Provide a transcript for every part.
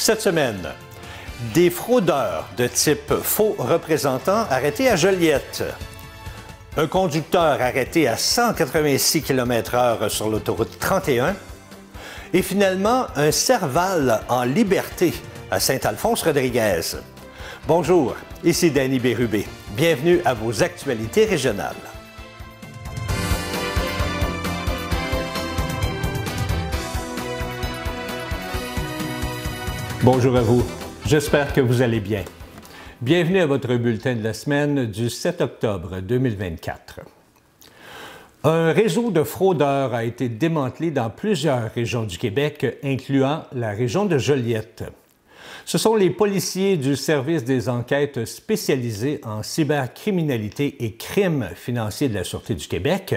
Cette semaine, des fraudeurs de type faux représentant arrêtés à Joliette. Un conducteur arrêté à 186 km/h sur l'autoroute 31. Et finalement, un Serval en liberté à Saint-Alphonse-Rodriguez. Bonjour, ici Danny Bérubé. Bienvenue à vos actualités régionales. Bonjour à vous, j'espère que vous allez bien. Bienvenue à votre bulletin de la semaine du 7 octobre 2024. Un réseau de fraudeurs a été démantelé dans plusieurs régions du Québec, incluant la région de Joliette. Ce sont les policiers du Service des enquêtes spécialisées en cybercriminalité et crimes financiers de la Sûreté du Québec,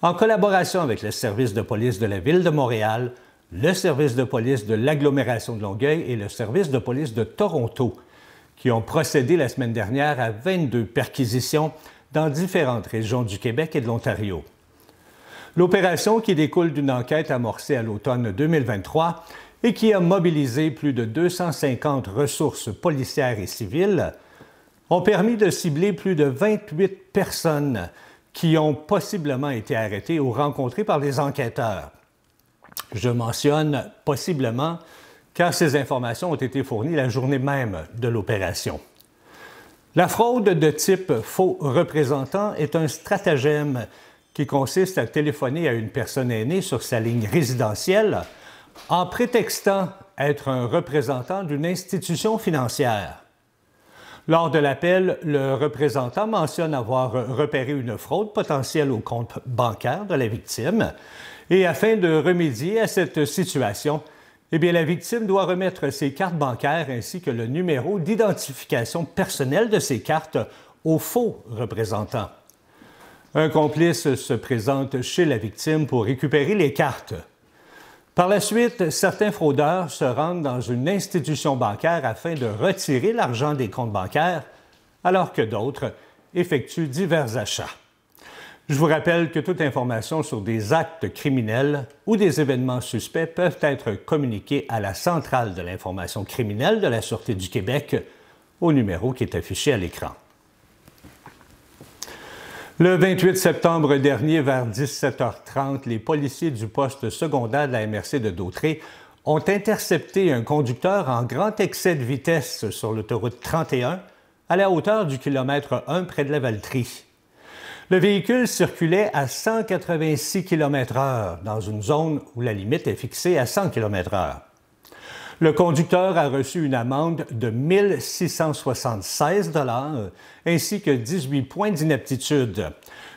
en collaboration avec le Service de police de la Ville de Montréal, le Service de police de l'agglomération de Longueuil et le Service de police de Toronto, qui ont procédé la semaine dernière à 22 perquisitions dans différentes régions du Québec et de l'Ontario. L'opération, qui découle d'une enquête amorcée à l'automne 2023 et qui a mobilisé plus de 250 ressources policières et civiles, ont permis de cibler plus de 28 personnes qui ont possiblement été arrêtées ou rencontrées par les enquêteurs. Je mentionne « possiblement » car ces informations ont été fournies la journée même de l'opération. La fraude de type faux représentant est un stratagème qui consiste à téléphoner à une personne aînée sur sa ligne résidentielle en prétextant être un représentant d'une institution financière. Lors de l'appel, le représentant mentionne avoir repéré une fraude potentielle au compte bancaire de la victime et afin de remédier à cette situation, la victime doit remettre ses cartes bancaires ainsi que le numéro d'identification personnelle de ses cartes au faux représentant. Un complice se présente chez la victime pour récupérer les cartes. Par la suite, certains fraudeurs se rendent dans une institution bancaire afin de retirer l'argent des comptes bancaires, alors que d'autres effectuent divers achats. Je vous rappelle que toute information sur des actes criminels ou des événements suspects peuvent être communiqués à la Centrale de l'information criminelle de la Sûreté du Québec au numéro qui est affiché à l'écran. Le 28 septembre dernier, vers 17h30, les policiers du poste secondaire de la MRC de Dautré ont intercepté un conducteur en grand excès de vitesse sur l'autoroute 31 à la hauteur du kilomètre 1 près de la Valtrie. Le véhicule circulait à 186 km/h dans une zone où la limite est fixée à 100 km/h. Le conducteur a reçu une amende de 1 676 $ ainsi que 18 points d'inaptitude.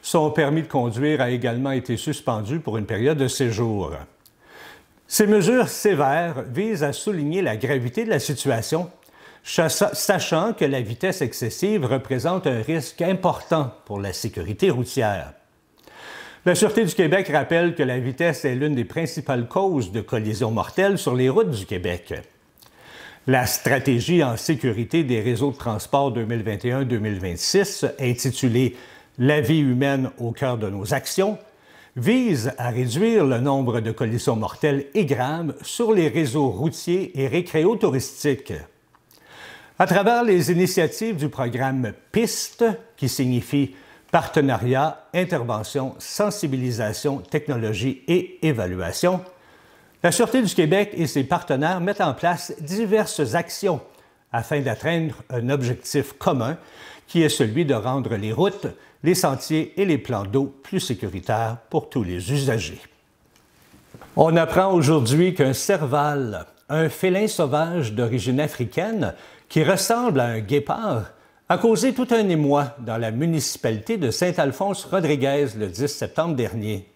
Son permis de conduire a également été suspendu pour une période de séjour. Ces mesures sévères visent à souligner la gravité de la situation, sachant que la vitesse excessive représente un risque important pour la sécurité routière. La Sûreté du Québec rappelle que la vitesse est l'une des principales causes de collisions mortelles sur les routes du Québec. La stratégie en sécurité des réseaux de transport 2021-2026, intitulée « La vie humaine au cœur de nos actions », vise à réduire le nombre de collisions mortelles et graves sur les réseaux routiers et récréotouristiques. À travers les initiatives du programme PIST, qui signifie Partenariat, Intervention, Sensibilisation, Technologie et Évaluation, la Sûreté du Québec et ses partenaires mettent en place diverses actions afin d'atteindre un objectif commun qui est celui de rendre les routes, les sentiers et les plans d'eau plus sécuritaires pour tous les usagers. On apprend aujourd'hui qu'un serval, un félin sauvage d'origine africaine qui ressemble à un guépard, a causé tout un émoi dans la municipalité de Saint-Alphonse-Rodriguez le 10 septembre dernier.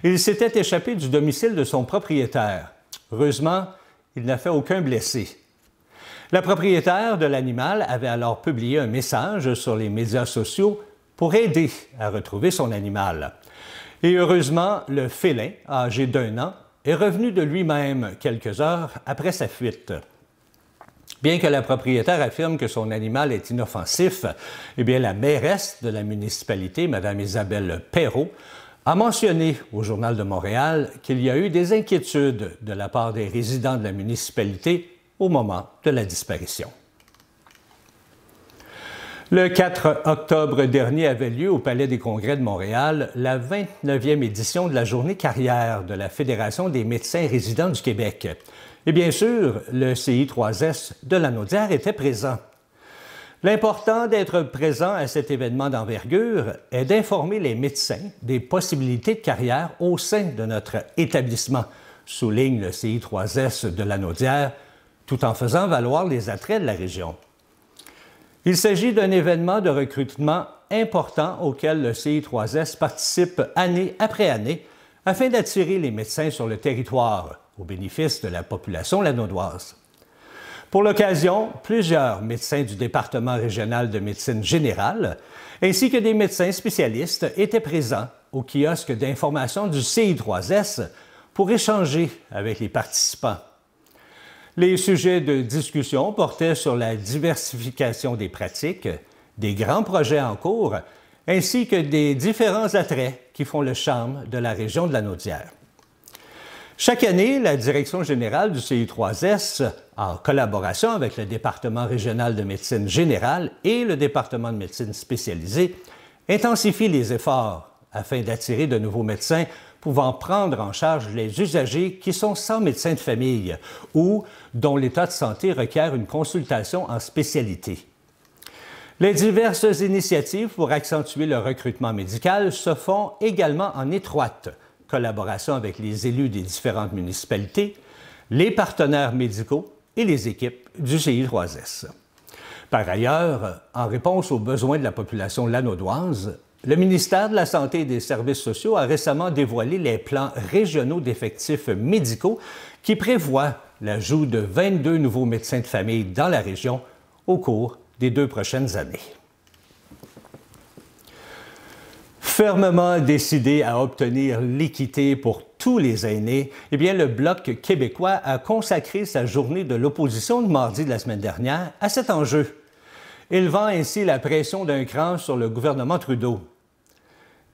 Il s'était échappé du domicile de son propriétaire. Heureusement, il n'a fait aucun blessé. La propriétaire de l'animal avait alors publié un message sur les médias sociaux pour aider à retrouver son animal. Et heureusement, le félin, âgé d'1 an, est revenu de lui-même quelques heures après sa fuite. Bien que la propriétaire affirme que son animal est inoffensif, la mairesse de la municipalité, Mme Isabelle Perrault, a mentionné au Journal de Montréal qu'il y a eu des inquiétudes de la part des résidents de la municipalité au moment de la disparition. Le 4 octobre dernier avait lieu au Palais des Congrès de Montréal la 29e édition de la Journée carrière de la Fédération des médecins résidents du Québec. Et bien sûr, le CI3S de Lanaudière était présent. L'important d'être présent à cet événement d'envergure est d'informer les médecins des possibilités de carrière au sein de notre établissement, souligne le CI3S de Lanaudière, tout en faisant valoir les attraits de la région. Il s'agit d'un événement de recrutement important auquel le CI3S participe année après année afin d'attirer les médecins sur le territoire au bénéfice de la population lanaudoise. Pour l'occasion, plusieurs médecins du département régional de médecine générale ainsi que des médecins spécialistes étaient présents au kiosque d'information du CI3S pour échanger avec les participants. Les sujets de discussion portaient sur la diversification des pratiques, des grands projets en cours, ainsi que des différents attraits qui font le charme de la région de Lanaudière. Chaque année, la Direction générale du CI3S, en collaboration avec le département régional de médecine générale et le département de médecine spécialisée, intensifie les efforts afin d'attirer de nouveaux médecins pouvant prendre en charge les usagers qui sont sans médecin de famille ou dont l'état de santé requiert une consultation en spécialité. Les diverses initiatives pour accentuer le recrutement médical se font également en étroite collaboration avec les élus des différentes municipalités, les partenaires médicaux et les équipes du CI3S. Par ailleurs, en réponse aux besoins de la population lanaudoise, le ministère de la Santé et des Services sociaux a récemment dévoilé les plans régionaux d'effectifs médicaux qui prévoient l'ajout de 22 nouveaux médecins de famille dans la région au cours des 2 prochaines années. Fermement décidé à obtenir l'équité pour tous les aînés, eh bien, le Bloc québécois a consacré sa journée de l'opposition de mardi de la semaine dernière à cet enjeu, élevant ainsi la pression d'un cran sur le gouvernement Trudeau.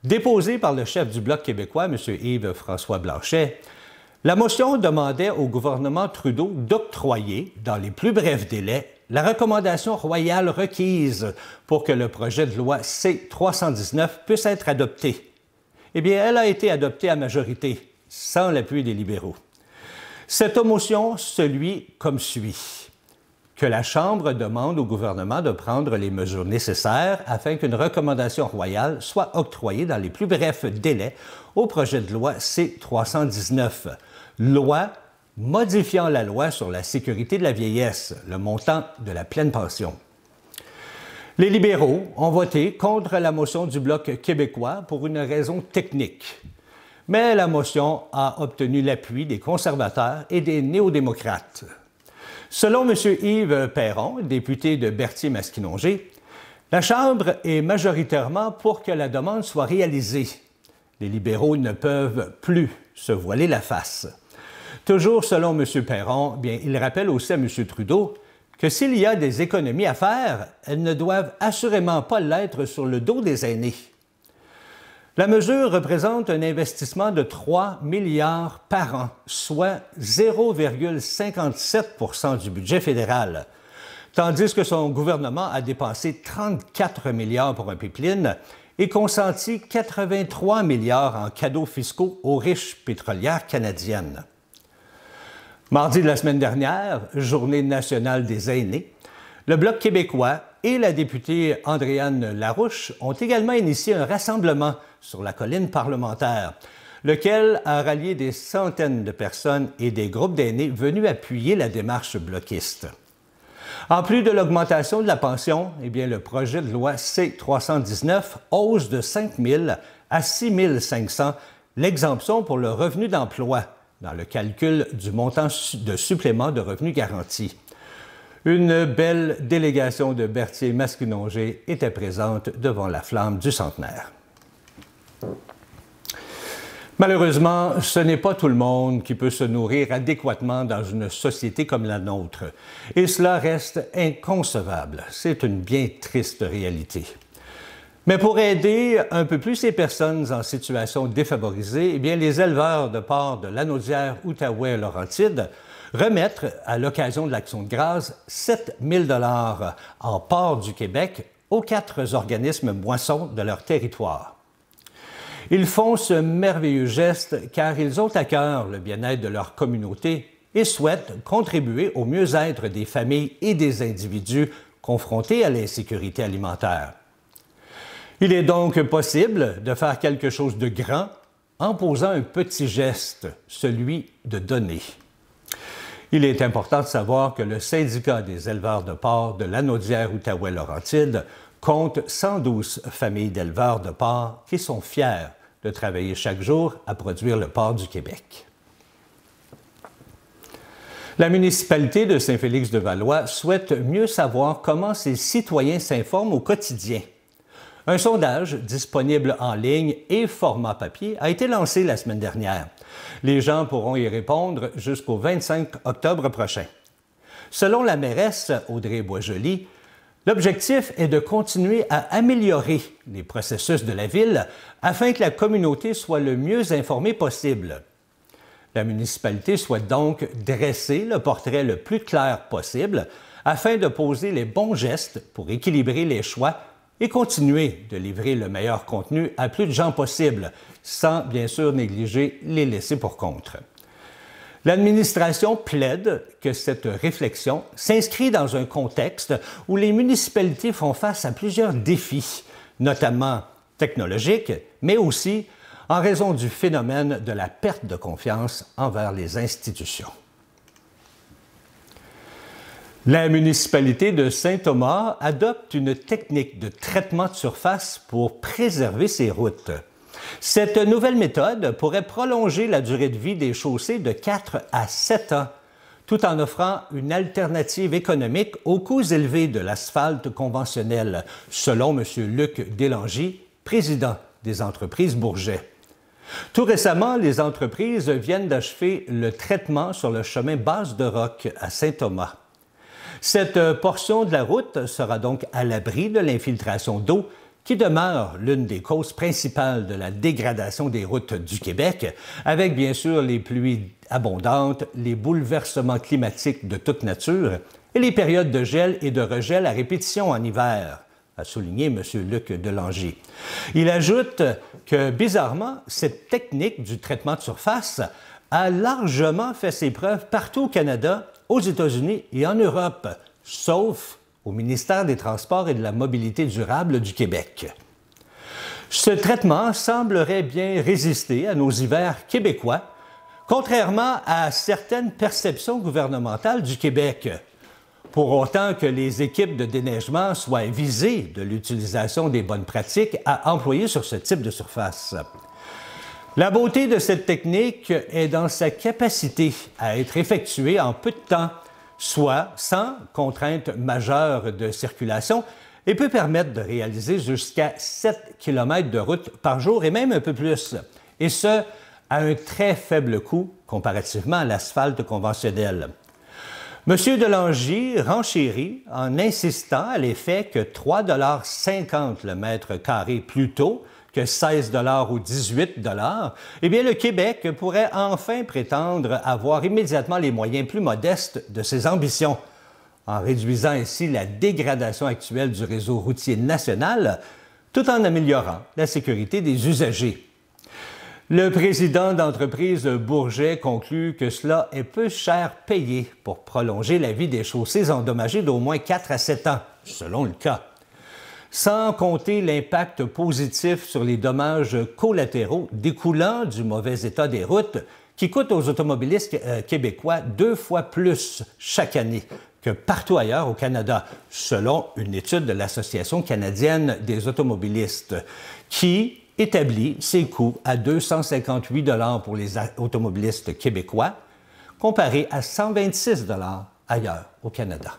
Déposée par le chef du Bloc québécois, M. Yves-François Blanchet, la motion demandait au gouvernement Trudeau d'octroyer, dans les plus brefs délais, la recommandation royale requise pour que le projet de loi C-319 puisse être adopté. Eh bien, elle a été adoptée à majorité, sans l'appui des libéraux. Cette motion se lit comme suit. Que la Chambre demande au gouvernement de prendre les mesures nécessaires afin qu'une recommandation royale soit octroyée dans les plus brefs délais au projet de loi C-319, loi modifiant la loi sur la sécurité de la vieillesse, le montant de la pleine pension. Les libéraux ont voté contre la motion du Bloc québécois pour une raison technique, mais la motion a obtenu l'appui des conservateurs et des néo-démocrates. Selon M. Yves Perron, député de Berthier-Masquinongé, la Chambre est majoritairement pour que la demande soit réalisée. Les libéraux ne peuvent plus se voiler la face. Toujours selon M. Perron, bien, il rappelle aussi à M. Trudeau que s'il y a des économies à faire, elles ne doivent assurément pas l'être sur le dos des aînés. La mesure représente un investissement de 3 milliards par an, soit 0,57 du budget fédéral, tandis que son gouvernement a dépensé 34 milliards pour un pipeline et consenti 83 milliards en cadeaux fiscaux aux riches pétrolières canadiennes. Mardi de la semaine dernière, Journée nationale des aînés, le Bloc québécois et la députée Andréanne Larouche ont également initié un rassemblement sur la colline parlementaire, lequel a rallié des centaines de personnes et des groupes d'aînés venus appuyer la démarche bloquiste. En plus de l'augmentation de la pension, eh bien, le projet de loi C-319 hausse de 5 000 à 6 500 l'exemption pour le revenu d'emploi dans le calcul du montant de supplément de revenu garanti. Une belle délégation de Berthier-Masquinongé était présente devant la flamme du centenaire. Malheureusement, ce n'est pas tout le monde qui peut se nourrir adéquatement dans une société comme la nôtre. Et cela reste inconcevable. C'est une bien triste réalité. Mais pour aider un peu plus ces personnes en situation défavorisée, eh bien, les éleveurs de porcs de Lanaudière, Outaouais et Laurentides remettre, à l'occasion de l'Action de grâce, 7 000 $ en part du Québec aux 4 organismes moissons de leur territoire. Ils font ce merveilleux geste car ils ont à cœur le bien-être de leur communauté et souhaitent contribuer au mieux-être des familles et des individus confrontés à l'insécurité alimentaire. Il est donc possible de faire quelque chose de grand en posant un petit geste, celui de donner. Il est important de savoir que le syndicat des éleveurs de porc de Lanaudière-Outaouais-Laurentides compte 112 familles d'éleveurs de porc qui sont fiers de travailler chaque jour à produire le porc du Québec. La municipalité de Saint-Félix-de-Valois souhaite mieux savoir comment ses citoyens s'informent au quotidien. Un sondage disponible en ligne et format papier a été lancé la semaine dernière. Les gens pourront y répondre jusqu'au 25 octobre prochain. Selon la mairesse Audrey Boisjoli, l'objectif est de continuer à améliorer les processus de la ville afin que la communauté soit le mieux informée possible. La municipalité souhaite donc dresser le portrait le plus clair possible afin de poser les bons gestes pour équilibrer les choix et continuer de livrer le meilleur contenu à plus de gens possible, sans bien sûr négliger les laissés pour compte. L'administration plaide que cette réflexion s'inscrit dans un contexte où les municipalités font face à plusieurs défis, notamment technologiques, mais aussi en raison du phénomène de la perte de confiance envers les institutions. La municipalité de Saint-Thomas adopte une technique de traitement de surface pour préserver ses routes. Cette nouvelle méthode pourrait prolonger la durée de vie des chaussées de 4 à 7 ans, tout en offrant une alternative économique aux coûts élevés de l'asphalte conventionnel, selon M. Luc Délangy, président des entreprises Bourget. Tout récemment, les entreprises viennent d'achever le traitement sur le chemin Base de Roc à Saint-Thomas. Cette portion de la route sera donc à l'abri de l'infiltration d'eau qui demeure l'une des causes principales de la dégradation des routes du Québec, avec bien sûr les pluies abondantes, les bouleversements climatiques de toute nature et les périodes de gel et de regel à répétition en hiver, a souligné M. Luc Délangy. Il ajoute que, bizarrement, cette technique du traitement de surface a largement fait ses preuves partout au Canada, aux États-Unis et en Europe, sauf au ministère des Transports et de la Mobilité durable du Québec. Ce traitement semblerait bien résister à nos hivers québécois, contrairement à certaines perceptions gouvernementales du Québec. Pour autant que les équipes de déneigement soient visées de l'utilisation des bonnes pratiques à employer sur ce type de surface. La beauté de cette technique est dans sa capacité à être effectuée en peu de temps, soit sans contrainte majeure de circulation, et peut permettre de réaliser jusqu'à 7 km de route par jour et même un peu plus, et ce, à un très faible coût comparativement à l'asphalte conventionnel. M. Délangy renchérit en insistant à l'effet que 3,50 $ le mètre carré plus tôt que 16 $ ou 18 $, eh bien, le Québec pourrait enfin prétendre avoir immédiatement les moyens plus modestes de ses ambitions, en réduisant ainsi la dégradation actuelle du réseau routier national, tout en améliorant la sécurité des usagers. Le président d'entreprise Bourget conclut que cela est peu cher payé pour prolonger la vie des chaussées endommagées d'au moins 4 à 7 ans, selon le cas. Sans compter l'impact positif sur les dommages collatéraux découlant du mauvais état des routes qui coûtent aux automobilistes québécois 2 fois plus chaque année que partout ailleurs au Canada, selon une étude de l'Association canadienne des automobilistes, qui établit ses coûts à 258 $ pour les automobilistes québécois, comparé à 126 $ ailleurs au Canada.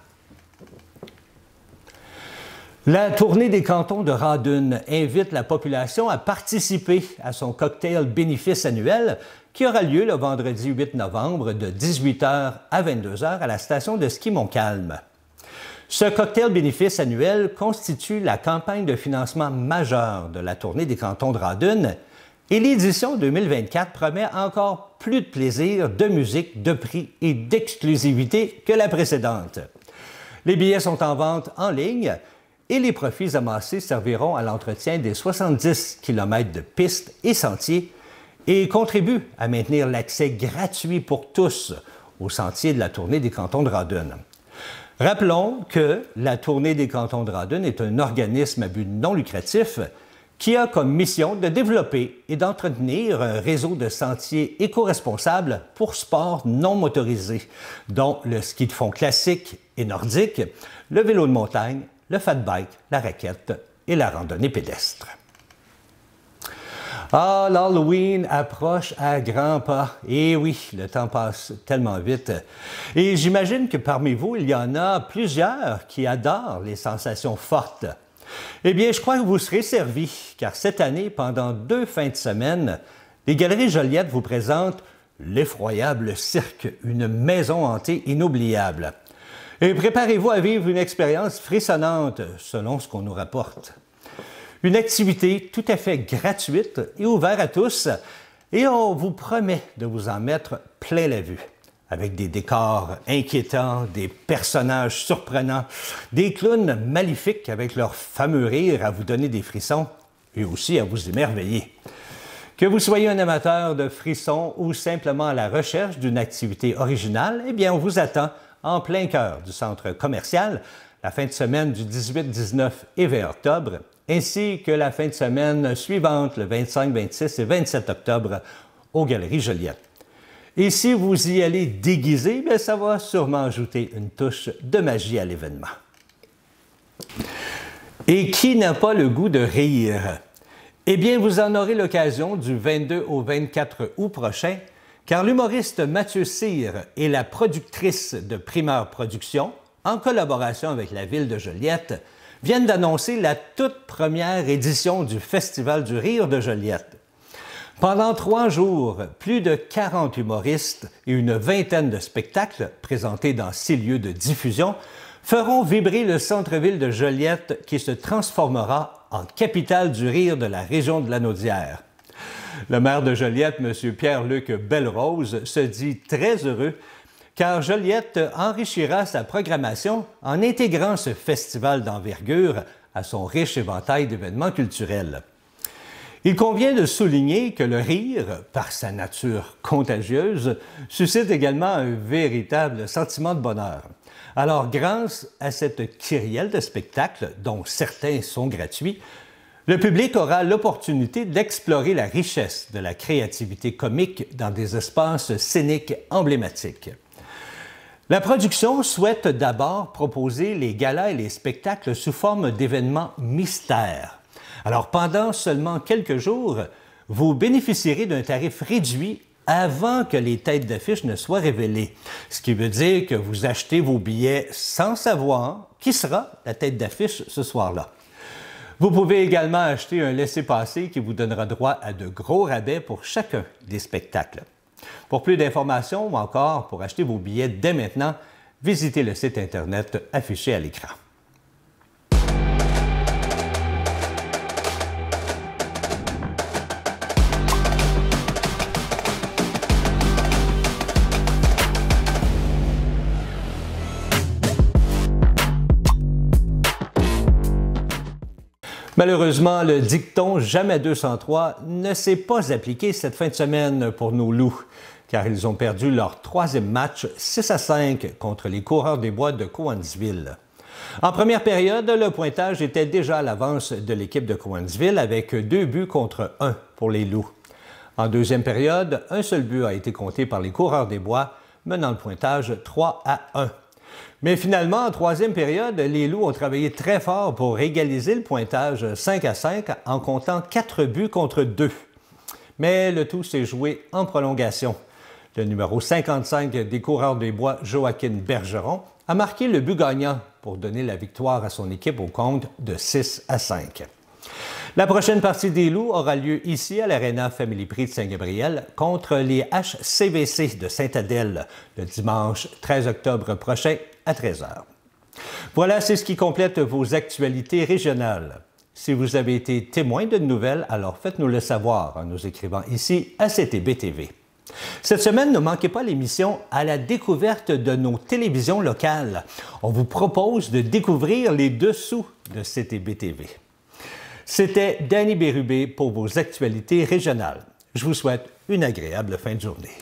La Tournée des cantons de Radun invite la population à participer à son cocktail bénéfice annuel qui aura lieu le vendredi 8 novembre de 18 h à 22 h à la station de ski Montcalm. Ce cocktail bénéfice annuel constitue la campagne de financement majeure de la Tournée des cantons de Radun Et l'édition 2024 promet encore plus de plaisir, de musique, de prix et d'exclusivité que la précédente. Les billets sont en vente en ligne et les profits amassés serviront à l'entretien des 70 km de pistes et sentiers et contribuent à maintenir l'accès gratuit pour tous aux sentiers de la Tournée des cantons de Rawdon. Rappelons que la Tournée des cantons de Rawdon est un organisme à but non lucratif qui a comme mission de développer et d'entretenir un réseau de sentiers éco-responsables pour sports non motorisés, dont le ski de fond classique et nordique, le vélo de montagne, le fat bike, la raquette et la randonnée pédestre. Ah, l'Halloween approche à grands pas. Et oui, le temps passe tellement vite. Et j'imagine que parmi vous, il y en a plusieurs qui adorent les sensations fortes. Eh bien, je crois que vous serez servis, car cette année, pendant 2 fins de semaine, les Galeries Joliette vous présentent l'effroyable cirque, une maison hantée inoubliable. Et préparez-vous à vivre une expérience frissonnante, selon ce qu'on nous rapporte. Une activité tout à fait gratuite et ouverte à tous, et on vous promet de vous en mettre plein la vue. Avec des décors inquiétants, des personnages surprenants, des clowns maléfiques avec leur fameux rire à vous donner des frissons et aussi à vous émerveiller. Que vous soyez un amateur de frissons ou simplement à la recherche d'une activité originale, eh bien, on vous attend en plein cœur du centre commercial la fin de semaine du 18, 19 et 20 octobre, ainsi que la fin de semaine suivante, le 25, 26 et 27 octobre, aux Galeries Joliette. Et si vous y allez déguisé, bien, ça va sûrement ajouter une touche de magie à l'événement. Et qui n'a pas le goût de rire? Eh bien, vous en aurez l'occasion du 22 au 24 août prochain, car l'humoriste Mathieu Cyr et la productrice de Primeur Productions, en collaboration avec la Ville de Joliette, viennent d'annoncer la toute première édition du Festival du Rire de Joliette. Pendant 3 jours, plus de 40 humoristes et une vingtaine de spectacles présentés dans 6 lieux de diffusion feront vibrer le centre-ville de Joliette qui se transformera en capitale du rire de la région de Lanaudière. Le maire de Joliette, M. Pierre-Luc Bellerose, se dit très heureux car Joliette enrichira sa programmation en intégrant ce festival d'envergure à son riche éventail d'événements culturels. Il convient de souligner que le rire, par sa nature contagieuse, suscite également un véritable sentiment de bonheur. Alors, grâce à cette kyrielle de spectacles, dont certains sont gratuits, le public aura l'opportunité d'explorer la richesse de la créativité comique dans des espaces scéniques emblématiques. La production souhaite d'abord proposer les galas et les spectacles sous forme d'événements mystères. Alors, pendant seulement quelques jours, vous bénéficierez d'un tarif réduit avant que les têtes d'affiche ne soient révélées. Ce qui veut dire que vous achetez vos billets sans savoir qui sera la tête d'affiche ce soir-là. Vous pouvez également acheter un laissez-passer qui vous donnera droit à de gros rabais pour chacun des spectacles. Pour plus d'informations ou encore pour acheter vos billets dès maintenant, visitez le site Internet affiché à l'écran. Malheureusement, le dicton « Jamais 203 » ne s'est pas appliqué cette fin de semaine pour nos loups, car ils ont perdu leur 3e match 6-5 contre les Coureurs des Bois de Cowansville. En première période, le pointage était déjà à l'avance de l'équipe de Cowansville avec 2 buts contre 1 pour les loups. En deuxième période, un seul but a été compté par les Coureurs des Bois, menant le pointage 3-1. Mais finalement, en troisième période, les Loups ont travaillé très fort pour égaliser le pointage 5-5 en comptant 4 buts contre 2. Mais le tout s'est joué en prolongation. Le numéro 55 des Coureurs des Bois, Joaquin Bergeron, a marqué le but gagnant pour donner la victoire à son équipe au compte de 6-5. La prochaine partie des Loups aura lieu ici à l'Arena Family Prix de Saint-Gabriel contre les HCVC de Sainte-Adèle le dimanche 13 octobre prochain à 13h. Voilà, c'est ce qui complète vos actualités régionales. Si vous avez été témoin d'une nouvelle, alors faites-nous le savoir en nous écrivant ici à CTB-TV. Cette semaine, ne manquez pas l'émission « À la découverte de nos télévisions locales ». On vous propose de découvrir les dessous de CTB-TV. C'était Danny Bérubé pour vos actualités régionales. Je vous souhaite une agréable fin de journée.